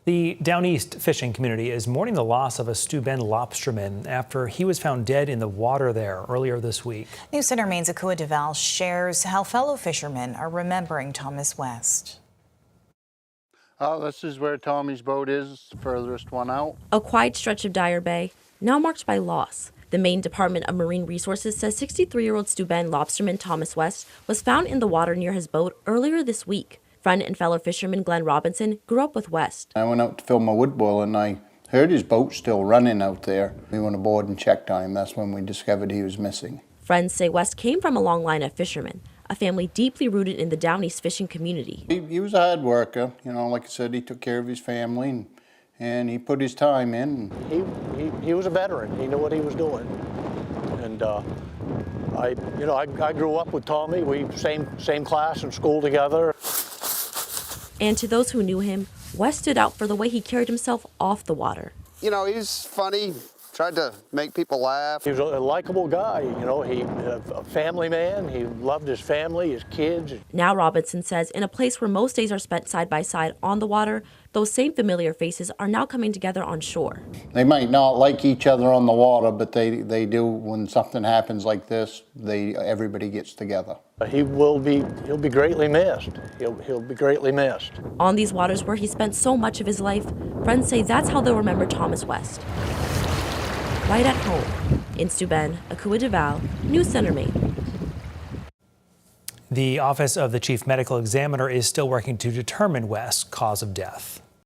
The Downeast fishing community is mourning the loss of a Steuben lobsterman after he was found dead in the water there earlier this week. News Center Maine's Akua DeVal shares how fellow fishermen are remembering Thomas West. This is where Tommy's boat is, the furthest one out. A quiet stretch of Dyer Bay, now marked by loss. The Maine Department of Marine Resources says 63-year-old Steuben lobsterman Thomas West was found in the water near his boat earlier this week. Friend and fellow fisherman Glenn Robinson grew up with West. I went out to fill my wood boil and I heard his boat still running out there. We went aboard and checked on him. That's when we discovered he was missing. Friends say West came from a long line of fishermen, a family deeply rooted in the Downeast fishing community. He was a hard worker. You know, like I said, he took care of his family and he put his time in. He was a veteran. He knew what he was doing. And I grew up with Tommy. We same class in school together. And to those who knew him, West stood out for the way he carried himself off the water. You know, he's funny, tried to make people laugh. He was a likable guy, you know, he a family man. He loved his family, his kids. Now Robinson says in a place where most days are spent side by side on the water, those same familiar faces are now coming together on shore. They might not like each other on the water, but they do when something happens like this, everybody gets together. He'll be greatly missed. He'll be greatly missed. On these waters where he spent so much of his life, friends say that's how they'll remember Thomas West. Right at home. In Steuben, Akua DeVal, News Center, Maine. The Office of the Chief Medical Examiner is still working to determine West's cause of death.